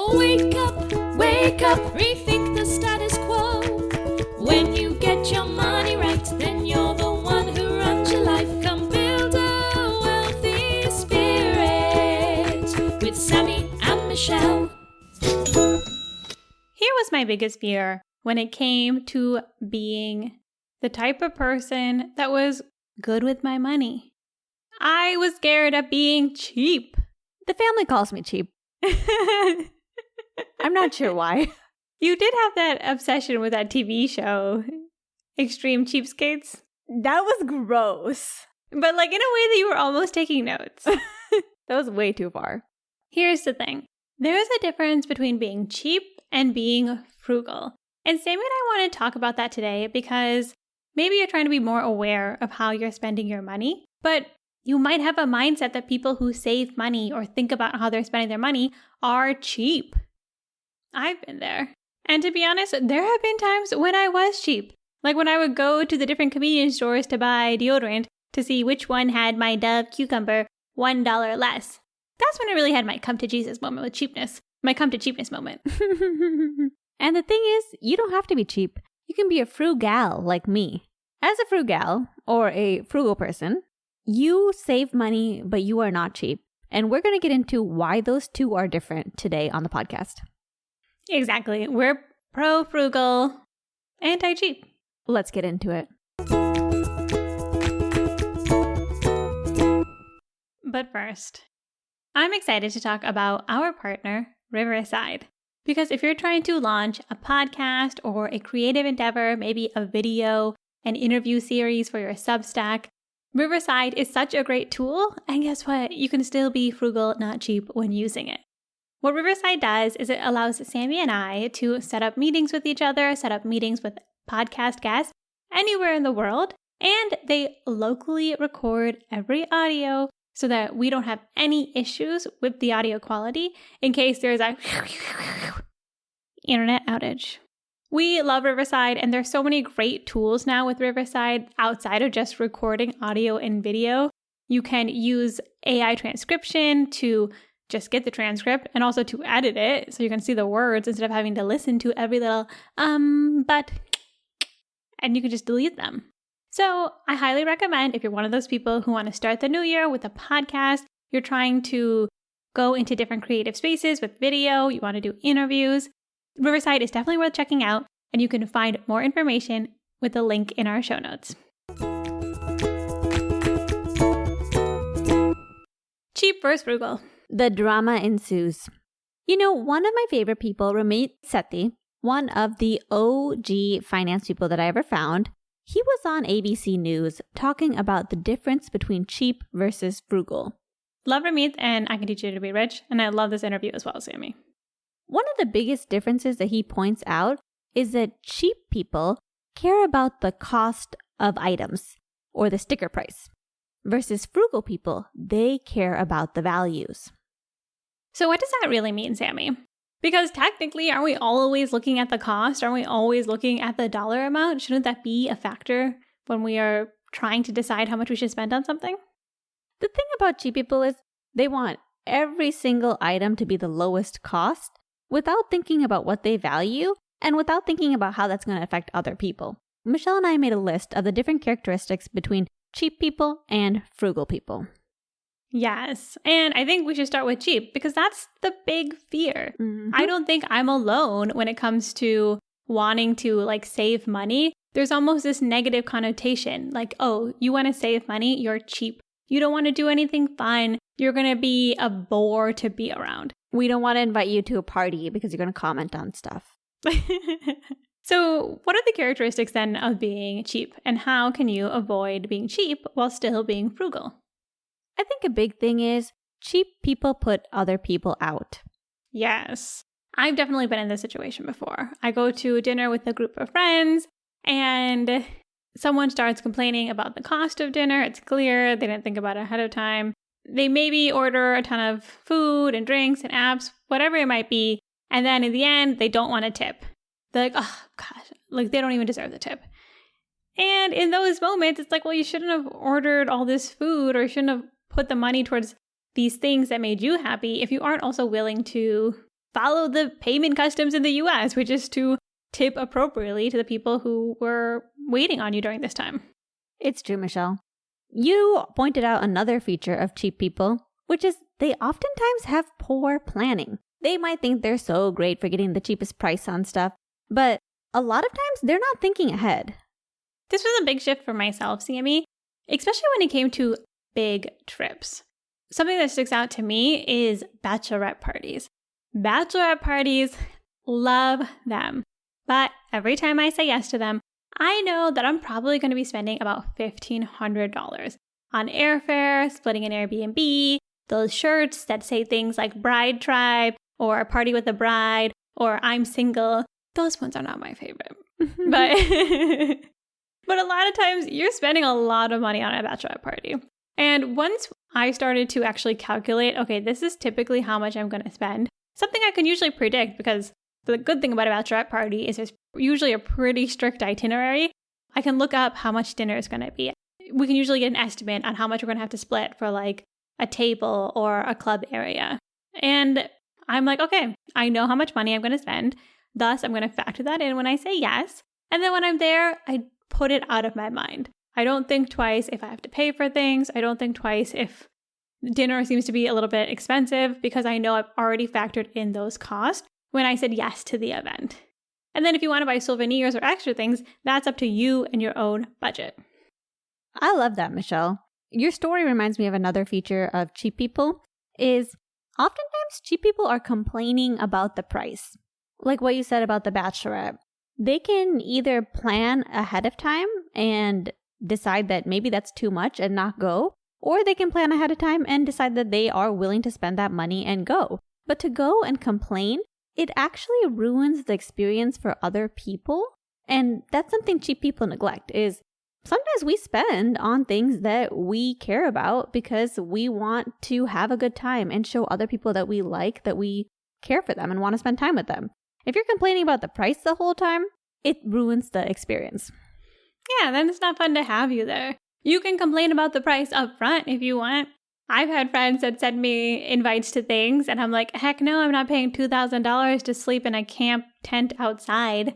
Wake up, rethink the status quo. When you get your money right, then you're the one who runs your life. Come build a wealthy spirit with Sammie and Michelle. Here was my biggest fear when it came to being the type of person that was good with my money. I was scared of being cheap. The family calls me cheap. I'm not sure why. You did have that obsession with that TV show, Extreme Cheapskates. That was gross. But like in a way that you were almost taking notes. That was way too far. Here's the thing. There is a difference between being cheap and being frugal. And Sammie and I want to talk about that today because maybe you're trying to be more aware of how you're spending your money, but you might have a mindset that people who save money or think about how they're spending their money are cheap. I've been there. And to be honest, there have been times when I was cheap. Like when I would go to the different convenience stores to buy deodorant to see which one had my Dove cucumber $1 less. That's when I really had my come to Jesus moment with cheapness. My come to cheapness moment. And the thing is, you don't have to be cheap. You can be a frugal like me. As a frugal, or a frugal person, you save money, but you are not cheap. And we're going to get into why those two are different today on the podcast. Exactly. We're pro-frugal, anti-cheap. Let's get into it. But first, I'm excited to talk about our partner, Riverside. Because if you're trying to launch a podcast or a creative endeavor, maybe a video, an interview series for your Substack, Riverside is such a great tool. And guess what? You can still be frugal, not cheap when using it. What Riverside does is it allows Sammie and I to set up meetings with each other, set up meetings with podcast guests anywhere in the world, and they locally record every audio so that we don't have any issues with the audio quality in case there's a internet outage. We love Riverside, and there's so many great tools now with Riverside outside of just recording audio and video. You can use AI transcription to just get the transcript and also to edit it so you can see the words instead of having to listen to every little but, and you can just delete them. So I highly recommend if you're one of those people who want to start the new year with a podcast, you're trying to go into different creative spaces with video, you want to do interviews, Riverside is definitely worth checking out, and you can find more information with the link in our show notes. Cheap versus frugal. The drama ensues. You know, one of my favorite people, Ramit Sethi, one of the OG finance people that I ever found, he was on ABC News talking about the difference between cheap versus frugal. Love Ramit, and I Can Teach You to Be Rich, and I love this interview as well, Sammie. One of the biggest differences that he points out is that cheap people care about the cost of items or the sticker price, versus frugal people, they care about the values. So what does that really mean, Sammie? Because technically, aren't we always looking at the cost? Aren't we always looking at the dollar amount? Shouldn't that be a factor when we are trying to decide how much we should spend on something? The thing about cheap people is they want every single item to be the lowest cost without thinking about what they value and without thinking about how that's going to affect other people. Michelle and I made a list of the different characteristics between cheap people and frugal people. Yes. And I think we should start with cheap because that's the big fear. Mm-hmm. I don't think I'm alone when it comes to wanting to save money. There's almost this negative connotation like, oh, you want to save money? You're cheap. You don't want to do anything fun. You're going to be a bore to be around. We don't want to invite you to a party because you're going to comment on stuff. So what are the characteristics then of being cheap and how can you avoid being cheap while still being frugal? I think a big thing is cheap people put other people out. Yes. I've definitely been in this situation before. I go to dinner with a group of friends and someone starts complaining about the cost of dinner. It's clear they didn't think about it ahead of time. They maybe order a ton of food and drinks and apps, whatever it might be. And then in the end, they don't want a tip. They're like, oh, gosh, they don't even deserve the tip. And in those moments, it's like, well, you shouldn't have ordered all this food or you shouldn't have put the money towards these things that made you happy if you aren't also willing to follow the payment customs in the US, which is to tip appropriately to the people who were waiting on you during this time. It's true, Michelle. You pointed out another feature of cheap people, which is they oftentimes have poor planning. They might think they're so great for getting the cheapest price on stuff, but a lot of times they're not thinking ahead. This was a big shift for myself, Sammie, especially when it came to big trips. Something that sticks out to me is bachelorette parties. Bachelorette parties, love them. But every time I say yes to them, I know that I'm probably going to be spending about $1,500 on airfare, splitting an Airbnb, those shirts that say things like Bride Tribe or Party with the Bride or I'm Single. Those ones are not my favorite. But a lot of times you're spending a lot of money on a bachelorette party. And once I started to actually calculate, okay, this is typically how much I'm going to spend, something I can usually predict because the good thing about a bachelorette party is there's usually a pretty strict itinerary. I can look up how much dinner is going to be. We can usually get an estimate on how much we're going to have to split for like a table or a club area. And I'm like, okay, I know how much money I'm going to spend. Thus, I'm going to factor that in when I say yes. And then when I'm there, I put it out of my mind. I don't think twice if I have to pay for things. I don't think twice if dinner seems to be a little bit expensive because I know I've already factored in those costs when I said yes to the event. And then if you want to buy souvenirs or extra things, that's up to you and your own budget. I love that, Michelle. Your story reminds me of another feature of cheap people is oftentimes cheap people are complaining about the price. Like what you said about the bachelorette. They can either plan ahead of time and decide that maybe that's too much and not go, or they can plan ahead of time and decide that they are willing to spend that money and go. But to go and complain, it actually ruins the experience for other people. And that's something cheap people neglect is sometimes we spend on things that we care about because we want to have a good time and show other people that we like, that we care for them and want to spend time with them. If you're complaining about the price the whole time, it ruins the experience. Yeah, then it's not fun to have you there. You can complain about the price up front if you want. I've had friends that send me invites to things and I'm like, heck no, I'm not paying $2,000 to sleep in a camp tent outside.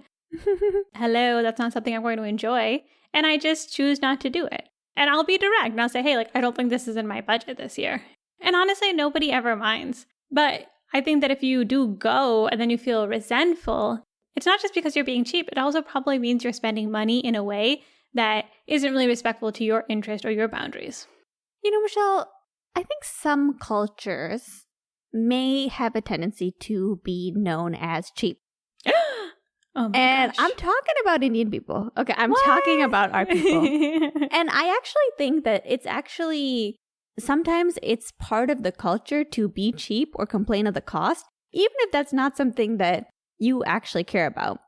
Hello, that's not something I'm going to enjoy. And I just choose not to do it. And I'll be direct and I'll say, hey, like, I don't think this is in my budget this year. And honestly, nobody ever minds. But I think that if you do go and then you feel resentful, it's not just because you're being cheap. It also probably means you're spending money in a way that isn't really respectful to your interest or your boundaries. You know, Michelle, I think some cultures may have a tendency to be known as cheap. Oh my and gosh. I'm talking about Indian people. Okay, I'm talking about our people. And I actually think that sometimes it's part of the culture to be cheap or complain of the cost, even if that's not something that you actually care about.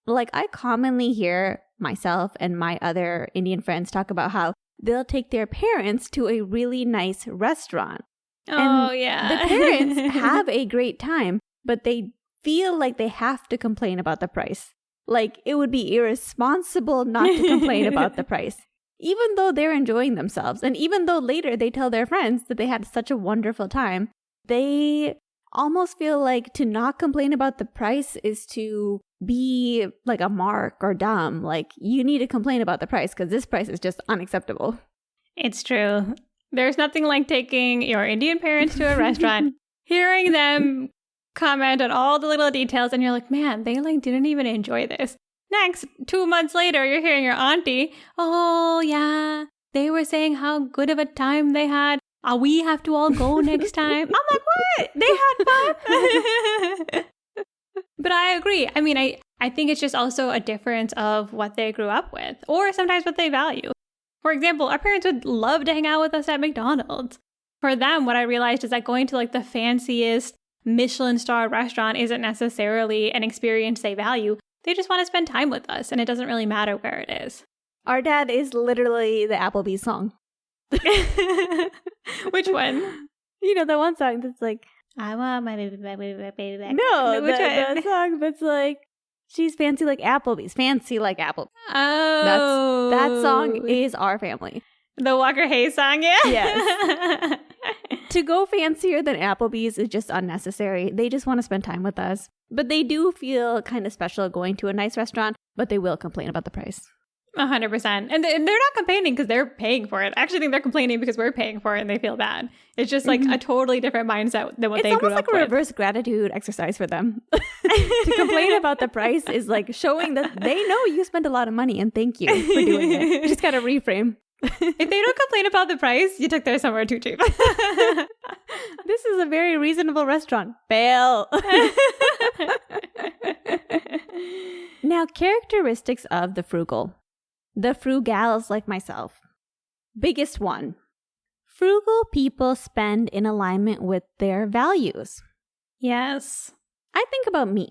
Like I commonly hear myself and my other Indian friends talk about how they'll take their parents to a really nice restaurant. Oh, yeah. The parents have a great time, but they feel like they have to complain about the price. Like it would be irresponsible not to complain about the price, even though they're enjoying themselves. And even though later they tell their friends that they had such a wonderful time, they almost feel like to not complain about the price is to be like a mark or dumb. Like you need to complain about the price because this price is just unacceptable. It's true. There's nothing like taking your Indian parents to a restaurant, hearing them comment on all the little details, and you're like, man, they like didn't even enjoy this. Next, 2 months later, you're hearing your auntie, oh yeah, they were saying how good of a time they had. We have to all go next time. I'm like, what? They had fun? But I agree. I mean, I think it's just also a difference of what they grew up with, or sometimes what they value. For example, our parents would love to hang out with us at McDonald's. For them, what I realized is that going to like the fanciest Michelin star restaurant isn't necessarily an experience they value. They just want to spend time with us, and it doesn't really matter where it is. Our dad is literally the Applebee's song. Which one? You know, the one song that's like, I want my baby back, baby back, baby back. no, Which one? the song that's like, she's fancy like Applebee's, fancy like Applebee's. Oh. That song is our family. The Walker Hayes song, yeah? Yes. To go fancier than Applebee's is just unnecessary. They just want to spend time with us. But they do feel kind of special going to a nice restaurant, but they will complain about the price. 100%. And they're not complaining because they're paying for it. I actually think they're complaining because we're paying for it and they feel bad. It's just like a totally different mindset than what they grew up with. It's almost like a reverse gratitude exercise for them. To complain about the price is like showing that they know you spent a lot of money and thank you for doing it. You just got to reframe. If they don't complain about the price, you took there somewhere too cheap. This is a very reasonable restaurant. Fail. Now, characteristics of the frugal. The frugals like myself. Biggest one. Frugal people spend in alignment with their values. Yes. I think about me.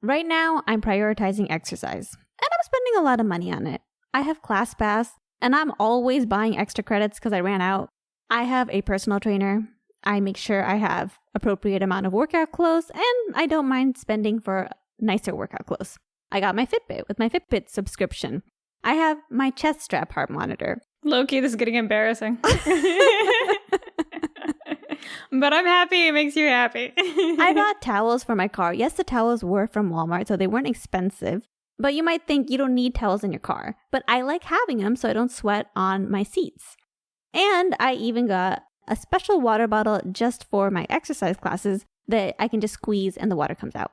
Right now, I'm prioritizing exercise, and I'm spending a lot of money on it. I have ClassPass, and I'm always buying extra credits because I ran out. I have a personal trainer. I make sure I have appropriate amount of workout clothes, and I don't mind spending for nicer workout clothes. I got my Fitbit with my Fitbit subscription. I have my chest strap heart monitor. Low-key, this is getting embarrassing. But I'm happy. It makes you happy. I got towels for my car. Yes, the towels were from Walmart, so they weren't expensive. But you might think you don't need towels in your car. But I like having them so I don't sweat on my seats. And I even got a special water bottle just for my exercise classes that I can just squeeze and the water comes out.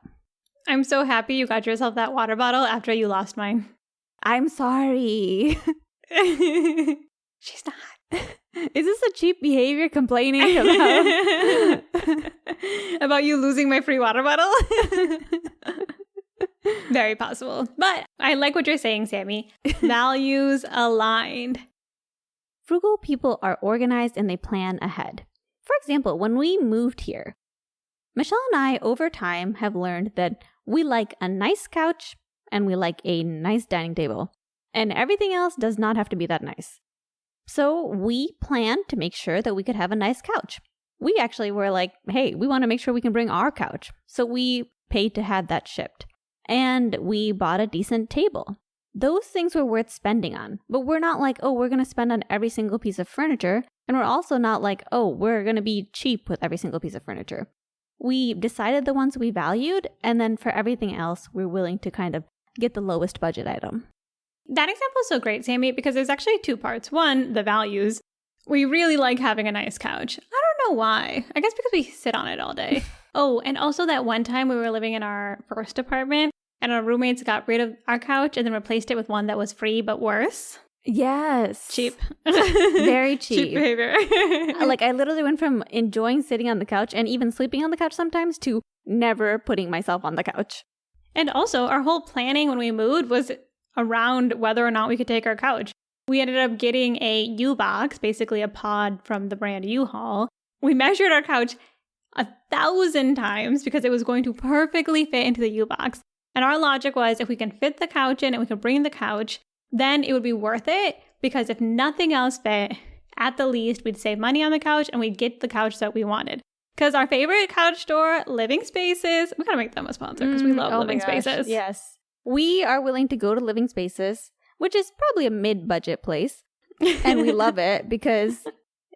I'm so happy you got yourself that water bottle after you lost mine. I'm sorry. She's not. Is this a cheap behavior complaining about you losing my free water bottle? Very possible. But I like what you're saying, Sammie. Values aligned. Frugal people are organized and they plan ahead. For example, when we moved here, Michelle and I, over time, have learned that we like a nice couch and we like a nice dining table. And everything else does not have to be that nice. So we planned to make sure that we could have a nice couch. We actually were like, hey, we want to make sure we can bring our couch. So we paid to have that shipped. And we bought a decent table. Those things were worth spending on. But we're not like, oh, we're going to spend on every single piece of furniture. And we're also not like, oh, we're going to be cheap with every single piece of furniture. We decided the ones we valued. And then for everything else, we're willing to kind of get the lowest budget item. That example is so great, Sammie, because there's actually two parts. One, the values. We really like having a nice couch. I don't know why. I guess because we sit on it all day. Oh, and also that one time we were living in our first apartment and our roommates got rid of our couch and then replaced it with one that was free but worse. Yes. Cheap. Very cheap. Cheap behavior. Like I literally went from enjoying sitting on the couch and even sleeping on the couch sometimes to never putting myself on the couch. And also our whole planning when we moved was around whether or not we could take our couch. We ended up getting a U-Box, basically a pod from the brand U-Haul. We measured our couch 1,000 times because it was going to perfectly fit into the U-Box. And our logic was if we can fit the couch in and we can bring the couch, then it would be worth it because if nothing else fit, at the least, we'd save money on the couch and we'd get the couch that we wanted. Because our favorite couch store, Living Spaces, we gotta make them a sponsor because we love Living Spaces. Yes. We are willing to go to Living Spaces, which is probably a mid-budget place. And we love it because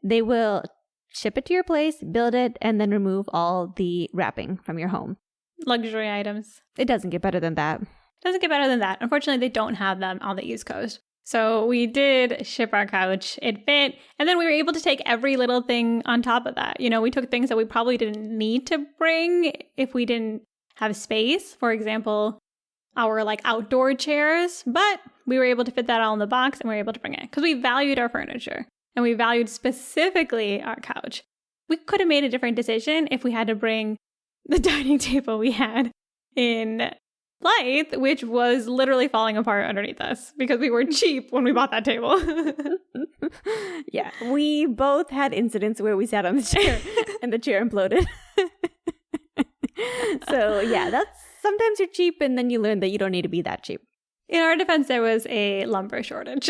they will ship it to your place, build it, and then remove all the wrapping from your home. Luxury items. It doesn't get better than that. Doesn't get better than that. Unfortunately, they don't have them on the East Coast. So we did ship our couch. It fit. And then we were able to take every little thing on top of that. You know, we took things that we probably didn't need to bring if we didn't have space. For example, our like outdoor chairs, but we were able to fit that all in the box and we were able to bring it because we valued our furniture and we valued specifically our couch. We could have made a different decision if we had to bring the dining table we had in Blythe, which was literally falling apart underneath us because we were cheap when we bought that table. Yeah, we both had incidents where we sat on the chair and the chair imploded. So yeah, that's sometimes you're cheap and then you learn that you don't need to be that cheap. In our defense, there was a lumber shortage.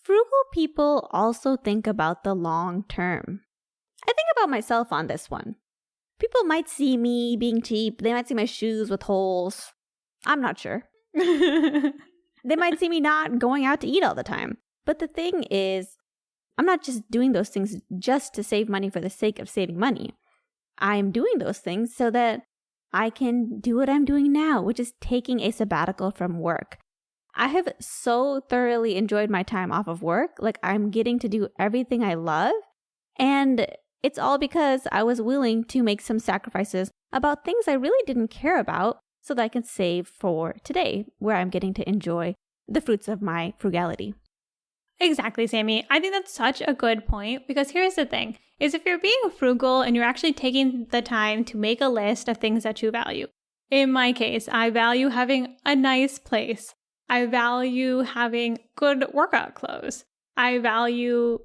Frugal people also think about the long term. I think about myself on this one. People might see me being cheap. They might see my shoes with holes. I'm not sure. They might see me not going out to eat all the time. But the thing is, I'm not just doing those things just to save money for the sake of saving money. I'm doing those things so that I can do what I'm doing now, which is taking a sabbatical from work. I have so thoroughly enjoyed my time off of work. Like, I'm getting to do everything I love. And it's all because I was willing to make some sacrifices about things I really didn't care about so that I can save for today, where I'm getting to enjoy the fruits of my frugality. Exactly, Sammie. I think that's such a good point, because here's the thing, is if you're being frugal and you're actually taking the time to make a list of things that you value. In my case, I value having a nice place. I value having good workout clothes. I value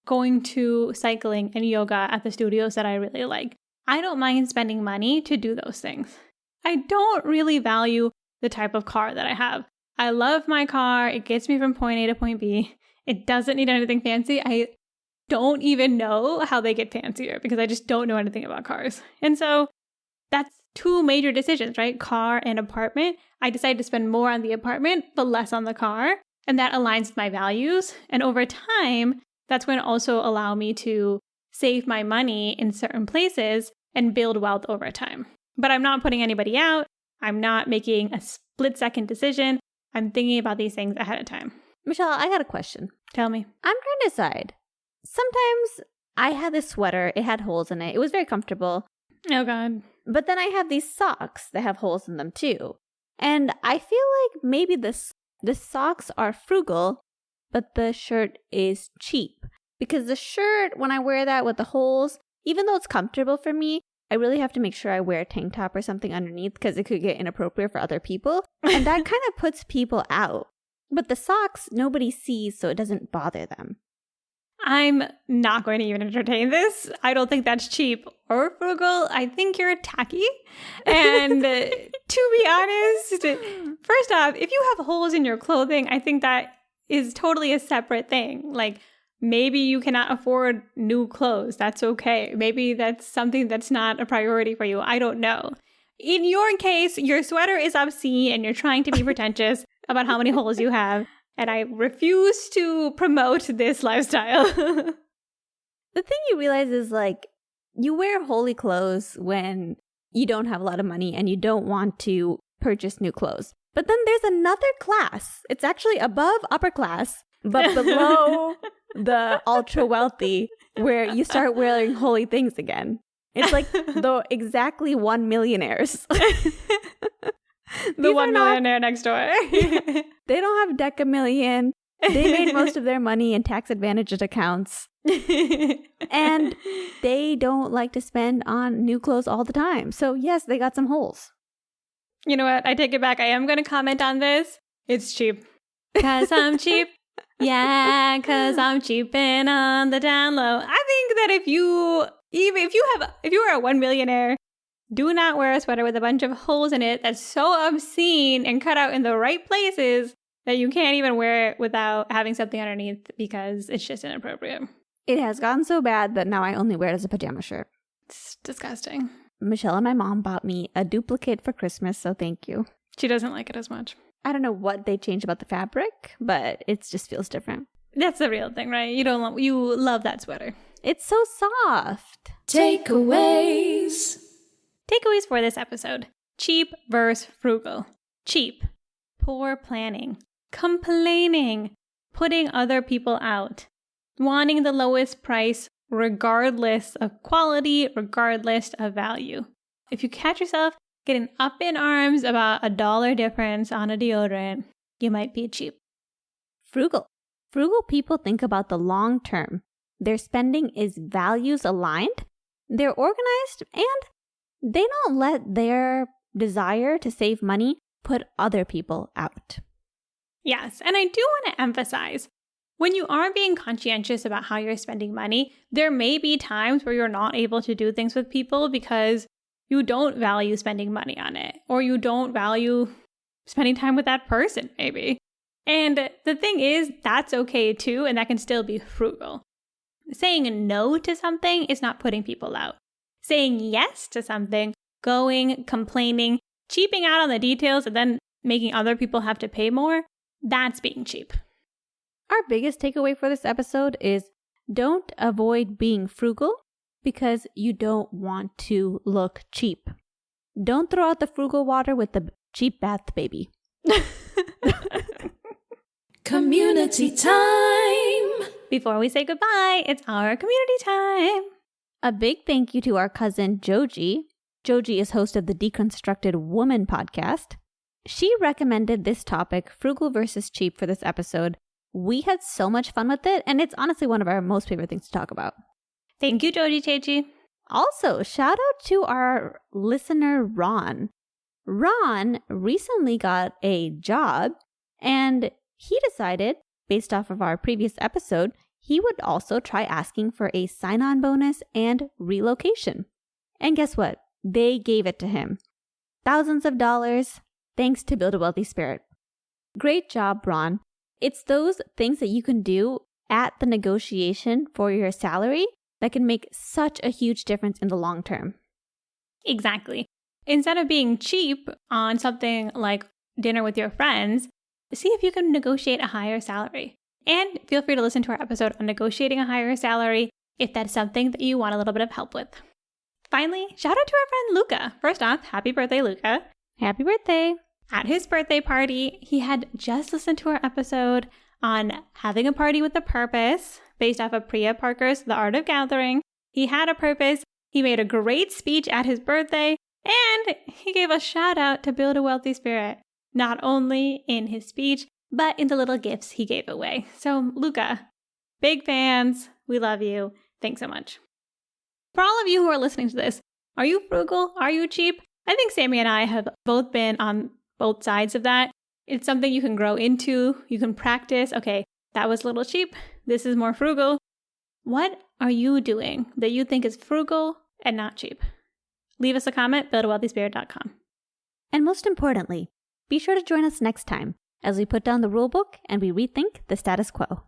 going to cycling and yoga at the studios that I really like. I don't mind spending money to do those things. I don't really value the type of car that I have. I love my car. It gets me from point A to point B. It doesn't need anything fancy. I don't even know how they get fancier because I just don't know anything about cars. And so that's two major decisions, right? Car and apartment. I decided to spend more on the apartment, but less on the car. And that aligns with my values. And over time, that's going to also allow me to save my money in certain places and build wealth over time. But I'm not putting anybody out. I'm not making a split-second decision. I'm thinking about these things ahead of time. Michelle, I got a question. Tell me. I'm trying to decide. Sometimes I had this sweater. It had holes in it. It was very comfortable. Oh, God. But then I have these socks that have holes in them, too. And I feel like maybe the socks are frugal, but the shirt is cheap. Because the shirt, when I wear that with the holes, even though it's comfortable for me, I really have to make sure I wear a tank top or something underneath because it could get inappropriate for other people. And that kind of puts people out. But the socks, nobody sees, so it doesn't bother them. I'm not going to even entertain this. I don't think that's cheap or frugal. I think you're tacky. And to be honest, first off, if you have holes in your clothing, I think that is totally a separate thing. Like, maybe you cannot afford new clothes. That's okay. Maybe that's something that's not a priority for you. I don't know. In your case, your sweater is obscene and you're trying to be pretentious about how many holes you have. And I refuse to promote this lifestyle. The thing you realize is, like, you wear holy clothes when you don't have a lot of money and you don't want to purchase new clothes. But then there's another class. It's actually above upper class, but below the ultra wealthy, where you start wearing holy things again. It's like the exactly 1 millionaires. The 1 millionaire next door. They don't have Decamillion. They made most of their money in tax-advantaged accounts. And they don't like to spend on new clothes all the time. So yes, they got some holes. You know what? I take it back. I am going to comment on this. It's cheap. Because I'm cheap. Yeah, because I'm cheaping on the down low. I think that if you are a 1 millionaire, do not wear a sweater with a bunch of holes in it that's so obscene and cut out in the right places that you can't even wear it without having something underneath because it's just inappropriate. It has gotten so bad that now I only wear it as a pajama shirt. It's disgusting. Michelle and my mom bought me a duplicate for Christmas, so thank you. She doesn't like it as much. I don't know what they changed about the fabric, but it just feels different. That's the real thing, right? You love that sweater. It's so soft. Takeaways. Takeaways for this episode. Cheap versus frugal. Cheap. Poor planning. Complaining. Putting other people out. Wanting the lowest price regardless of quality, regardless of value. If you catch yourself getting up in arms about $1 difference on a deodorant, you might be cheap. Frugal. Frugal people think about the long term. Their spending is values aligned. They're organized, and they don't let their desire to save money put other people out. Yes, and I do want to emphasize, when you are being conscientious about how you're spending money, there may be times where you're not able to do things with people because you don't value spending money on it, or you don't value spending time with that person, maybe. And the thing is, that's okay too, and that can still be frugal. Saying no to something is not putting people out. Saying yes to something, going, complaining, cheaping out on the details, and then making other people have to pay more, that's being cheap. Our biggest takeaway for this episode is Don't avoid being frugal because you don't want to look cheap. Don't throw out the frugal water with the cheap bath baby. Community time! Before we say goodbye, it's our community time. A big thank you to our cousin Joji. Joji is host of the Deconstructed Woman podcast. She recommended this topic, frugal versus cheap, for this episode. We had so much fun with it, and it's honestly one of our most favorite things to talk about. Thank you, Joji Chechi. Also, shout out to our listener, Ron. Ron recently got a job, and he decided, based off of our previous episode, he would also try asking for a sign-on bonus and relocation. And guess what? They gave it to him. Thousands of dollars, thanks to Build a Wealthy Spirit. Great job, Ron. It's those things that you can do at the negotiation for your salary that can make such a huge difference in the long term. Exactly. Instead of being cheap on something like dinner with your friends, see if you can negotiate a higher salary. And feel free to listen to our episode on negotiating a higher salary if that's something that you want a little bit of help with. Finally, shout out to our friend Luca. First off, happy birthday, Luca. Happy birthday. At his birthday party, he had just listened to our episode on having a party with a purpose based off of Priya Parker's The Art of Gathering. He had a purpose. He made a great speech at his birthday, and he gave a shout out to Build a Wealthy Spirit, not only in his speech, but in the little gifts he gave away. So, Luca, big fans. We love you. Thanks so much. For all of you who are listening to this, are you frugal? Are you cheap? I think Sammie and I have both been on both sides of that. It's something you can grow into. You can practice. Okay, that was a little cheap. This is more frugal. What are you doing that you think is frugal and not cheap? Leave us a comment, buildawealthyspirit.com. And most importantly, be sure to join us next time as we put down the rulebook and we rethink the status quo.